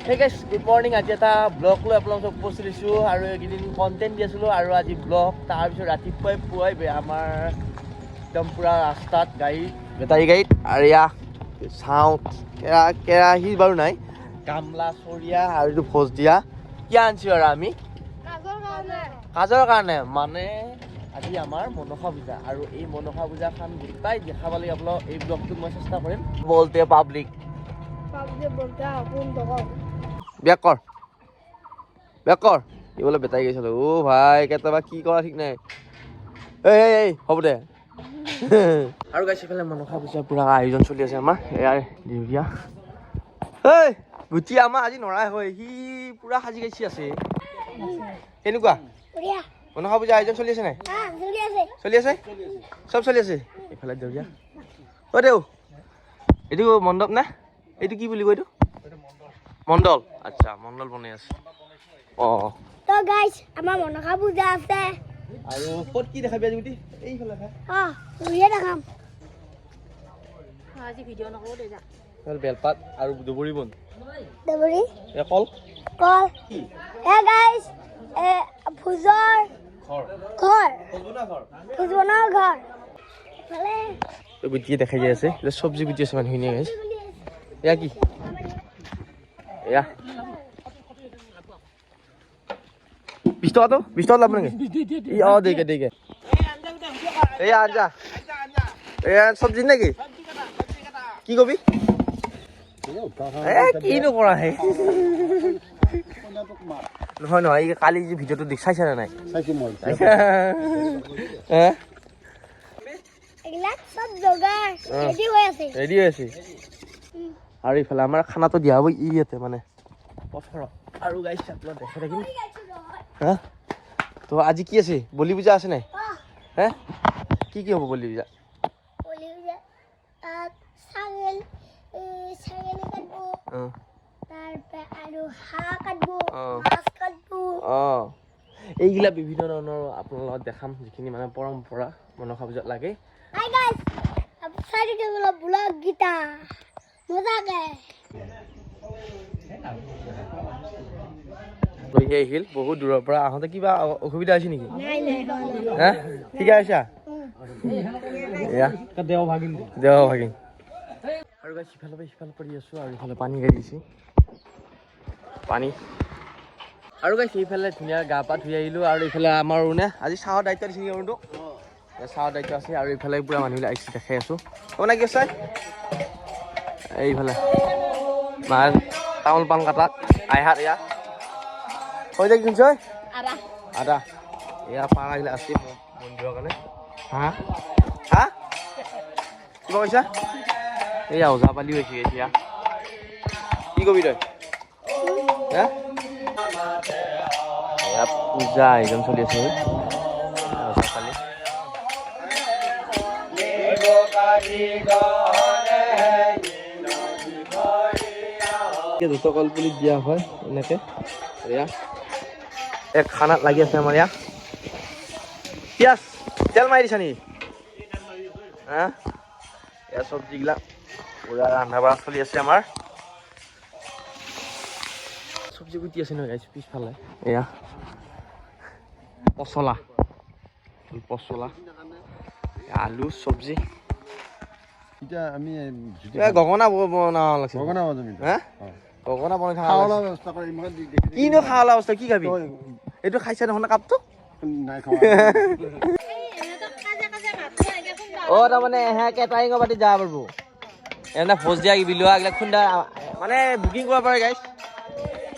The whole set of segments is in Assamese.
Hey guys, good morning. আজি এটা ব্লগ লৈ আপোনালোকক উপস্থিত হৈছোঁ আৰু এইকেইদিন কণ্টেণ্ট দি আছিলোঁ আৰু আজি ব্লগ তাৰপিছত পুৱাই আমাৰ একদম পূৰা ৰাস্তাত গাড়ী বেটাৰী গাড়ীত আৰু এয়া চাওঁ কেৰাহী বাৰু নাই গামলা চৰিয়া আৰু এইটো ভোজ দিয়া কি আনিছোঁ আৰু আমি কাজৰ কাৰণে মানে আজি আমাৰ মনসা পূজা আৰু এই মনসা পূজাখন গোটাই দেখাব লাগে আপোনালোক এই ব্লগটোত মই চেষ্টা কৰিম বলতে পাব্লিক বেক কৰ এই বোলে বেটাই গৈছিল ভাই কেতিয়াবা কি কৰা ঠিক নাই এই হ'ব দে আৰু গাইছে ইফালে মনসা পূজাৰ পুৰা আয়োজন চলি আছে আমাৰ এয়াই দেউৰীয়া এই গুটি আমাৰ আজি নৰাই হয় সি পুৰা সাজি গাইছি আছে কেনেকুৱা মনসা পূজাৰ আয়োজন চলি আছে নাই চলি আছে চব চলি আছে এইফালে দেউৰীয়া অ দেউ এইটো মণ্ডপ নে এইটো কি বুলি কয় এইটো মণ্ডল আচ্ছা মণ্ডল বনাই আছে তো গাইস আমাৰ মনসা পূজা আছে আৰু ক'ত কি দেখাবি আজি গুটি এইফালে ঘূৰিয়ে দেখাম আজি ভিডিঅ' নকৰোঁ দে যা বেলপাত আৰু দুবৰি বন দেবৰি কল কল গাইস ভোজৰ ঘৰ ভোজ বনোৱাৰ ঘৰ ইফালে গুটিয়ে দেখাই যাই আছে চব্জি গুটি আছে মানুহখিনিয়ে গাইছ এয়া কি এয়া 20 টকা লাভ নেকি দেগে এয়া আঞ্জা এয়া চব্জি নেকি কি কবি কিনো কৰা হে নহয় এই কালি যে ভিডিঅ'টো চাইছা নে নাই এইবিলাক সব যোগাৰ ৰেডি হৈ আছে আৰু ইফালে আমাৰ খানাটো দিয়া হ'ব ইয়াতে মানে পথাৰত আৰু গাইছ আপোনাক দেখাই থাকিম তো আজি কি আছে বলি পূজা আছে নাই কি হ'ব বলি পূজা এইগিলা বিভিন্ন ধৰণৰ আপোনাৰ লগত দেখাম যিখিনি মানে পৰম্পৰা মনসা পূজাত লাগে আহিল বহুত দূৰৰ পৰা আহোঁতে কিবা অসুবিধা হৈছে নেকি ঠিকে আছা দেও ভাগিন আৰু সিফালৰ পৰা সিফালে পৰি আছোঁ আৰু ইফালে পানী গাড়ী দিছে পানী আৰু গাইছে এইফালে ধুনীয়া গা পা ধুই আহিলোঁ আৰু এইফালে আমাৰ নে আজি চাহৰ দায়িত্ব দিছে নেকি মোৰতো চাহৰ দায়িত্ব আছে আৰু এইফালে পুৰা মানুহবিলাক আহিছে দেখাই আছোঁ আপোনাৰ কি আছে এইফালে মাৰ তামোল পাণ কাটাত আইহাত এয়া হৈ যায় কিনছ আদা এয়া পাণ আহিলে আছে মন্দিৰৰ কাৰণে কিবা কৈছা এয়া ওজা পালি হৈছে এতিয়া কি কবি তই এয়া পূজা একদম চলি আছে ওজা পালি দুটা কল পুলি দিয়া হয় এনেকে এয়া এক খানাত লাগি আছে আমাৰ ইয়াত পিঁয়াজ তেল মাৰি দিছা নেকি এয়া চব্জিবিলাক পুৰা ৰন্ধা বঢ়া চলি আছে আমাৰ চব্জি গুটি আছে নহয় গাইছ পিছফালে এয়া পচলা আলু চব্জি গগনা বনাব লাগিছে গগনা বনাই থকা কিনো খাওয়া অৱস্থা কি খাবি এইটো খাইছা দেখোন কাপটো তাৰমানে কেটাৰিঙৰ পাতি যাব পাৰিব এনে ভোজ দিয়া বিলোৱা এইবিলাক খুন্দা মানে বুকিং কৰিব পাৰে গাইছ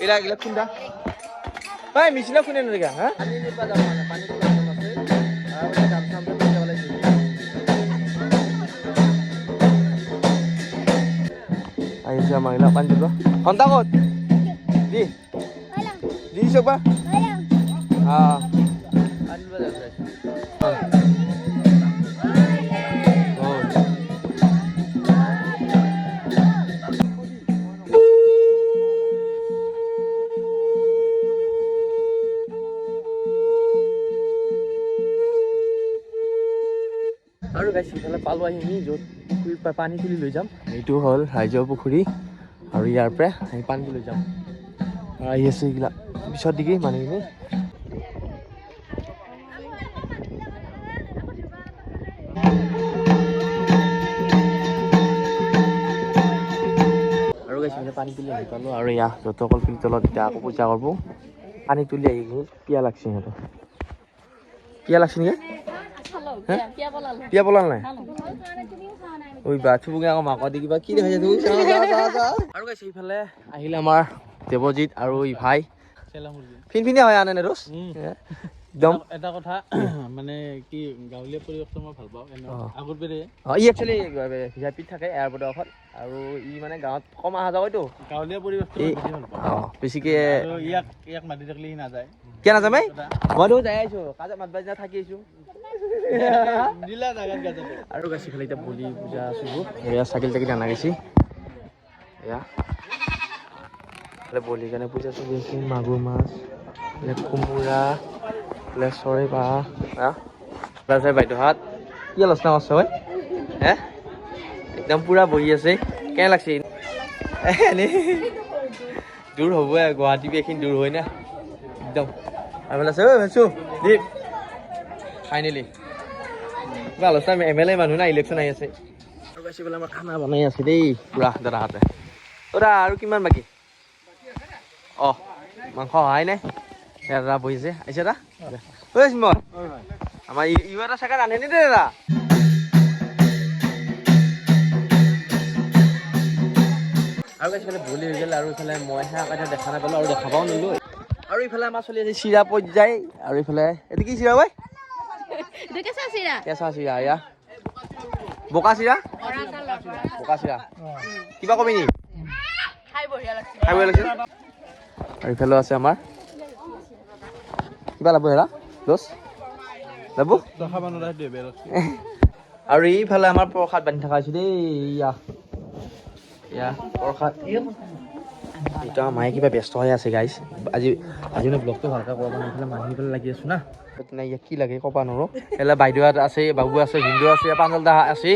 এইবিলাক খুন্দা মেচিনত খুন্দে নদীকা আহিছে আমাৰ এইবিলাক পানী দিব ঘণ্টা ক'ত দিছ বা আৰু গাইছ ইফালে পালোঁ আহি আমি য'ত পুখুৰীৰ পৰা পানী তুলি লৈ যাম এইটো হ'ল ৰাইজৰ পুখুৰী আৰু ইয়াৰ পৰা আমি পানী লৈ যাম আহি আছে এইগিলা পিছত দিকে মানুহখিনি আৰু গাইছ মানে পানী তুলি আহি পালোঁ আৰু ইয়া যতকল ফিল তলত এতিয়া আকৌ পূজা কৰিব পানী তুলি আহি গ'ল পিয়া লাগছে সিহঁতৰ পিয়া লাগছে নেকি পিয়া পলাল নাই ঐ বা থুবুকে আকৌ মাকত দি কিবা কি দেখাইছে আৰু গাইছ এইফালে আহিলে আমাৰ দেৱজিৎ আৰু ই ভাই ফিনফিনীয়া হয় আনে ৰোজ একদম এটা কথা মানে কি গাঁৱলীয়া পৰিৱেশটো মই ভাল পাওঁ আগত বেৰে ই একচুৱেলি ভিআইপিত থাকে এয়াৰপৰ্টত আৰু ই মানে গাঁৱত কম অহা যোৱা হয়তো গাঁৱলীয়া পৰিৱেশটো বেছি ভাল পাওঁ বেছিকে ইয়াক মাতি থাকিলে সি নাযায় কিয় নাযাম এই মইতো যাই আহিছোঁ কাজত মাতবা দিনা থাকি আহিছোঁ দিলা জাগাত গাজা আৰু গাছি খালি এতিয়া বলি পূজা আছোঁ এয়া চাইকেল টাকিল আনা গৈছি এয়া বলিৰ কাৰণে পূজা চলি আছে মাগুৰ মাছ কোমোৰা চৰাই বাঁহ আছে বাইদেউহাত কি আলোচনা কৰিছে হয় হে একদম পুৰা বহি আছে কেনে লাগছে এনেই দূৰ হ'বই গুৱাহাটী এইখিনি দূৰ হয় না একদম আৰু আছে ঐ ভাবিছোঁ দীপ ফাইনেলি কিবা আলোচনা MLA মানুহ না ইলেকশ্যন আহি আছে আৰু বেছি পেলাই আমাৰ খানা বনাই আছে দেই পুৰা দাদাহঁতে দাদা আৰু কিমান বাকী মাংস অহাই নাই দাদা বহিছে আহিছে দাদা ঐ চিন্ময় আমাৰ ইউ এটা চাগে ৰান্ধে দে দাদা আৰু এইফালে বলি হৈ গ'ল আৰু ইফালে মই সেয়া দেখা নাপালোঁ আৰু দেখা পাওঁ নিলোঁ আৰু ইফালে আমাৰ চলি আছে চিৰা পৰ্যায় আৰু ইফালে এইটো কি চিৰা বৈ কেঁচা চিৰা এয়া বোকা চিৰা কিবা কবি নি খাই বঢ়িয়া লাগিছে আৰু ইফালেও আছে আমাৰ কিবা লাভ হেৰা দোষ লাভ আৰু এইফালে আমাৰ প্ৰসাদ বান্ধি থকা হৈছে দেই এয়া প্ৰসাদ এতিয়া মায়ে কিবা ব্যস্ত হৈ আছে গাইজ আজি মানে ব্লগটো ভালকৈ কৰিব নোৱাৰিলে মানুহ ইফালে লাগি আছোঁ না ইয়াক কি লাগে ক'বা নোৱাৰোঁ এলা বাইদেউ আছে বাবু আছে ভিনদেউ আছে পাঞ্জল দা আছে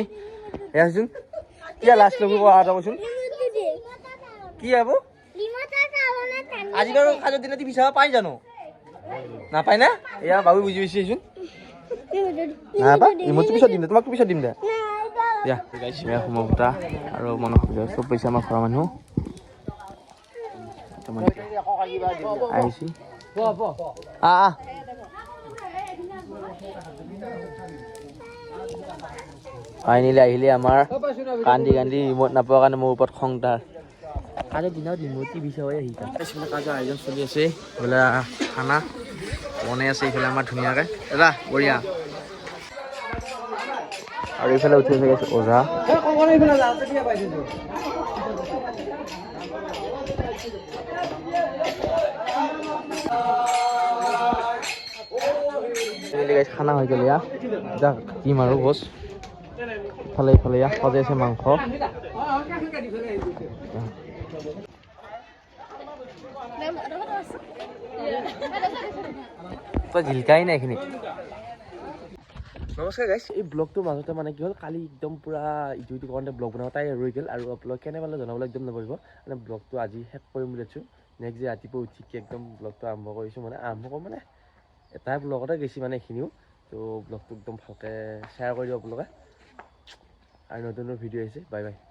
এয়াচোন কিয় লাজ লগি কোৱা এটা কৈছোন কি হ'ব আজি বাৰু কাজৰ দিনা টিভি চাব পাই জানো নাপায় না এয়া বাবু বুজি পাইছেচোন নাপায় ইমোটো পিছত দিম দে তোমাক পিছত দিম দে দিয়া গাইছে সমভূতা আৰু মনোসংযোগ চব পাইছে আমাৰ ঘৰৰ মানুহ আহিছে ফাইনেলি আহিলে আমাৰ কান্দি ৰিমোট নাপোৱাৰ কাৰণে মোৰ ওপৰত খং তাৰ কাজৰ দিনাও ৰিমোট টিভি চাবই আহি কাজৰ আয়োজন চলি আছে এইফালে খানা বনাই আছে এইফালে আমাৰ ধুনীয়াকৈ দাদা বঢ়িয়া আৰু এইফালে উঠি আছে ওজা খানা হৈ গ'ল যাক দিম আৰু বছ ইফালে সজাইছে মাংস তই জিলকাই নাই এইখিনি নমস্কাৰ গাইছ এই ব্লগটোৰ মাজতে মানে কি হ'ল কালি একদম পুৰা ইটো কাৰণতে ব্লগ বনাব তাই ৰৈ গ'ল আৰু আপোনালোক কেনে পালে জনাবলৈ একদম নপৰিব মানে ব্লগটো আজি শেষ কৰিম বুলি ভাবিছোঁ নেক্সট যে ৰাতিপুৱা উঠিকে একদম ব্লগটো আৰম্ভ কৰিছোঁ মানে এটাই ব্লগতে গৈছে মানে এইখিনিও তো ব্লগটো একদম ভালকৈ শ্বেয়াৰ কৰি দিওঁ আপোনালোকে আৰু নতুন ভিডিঅ' আহিছে বাই বাই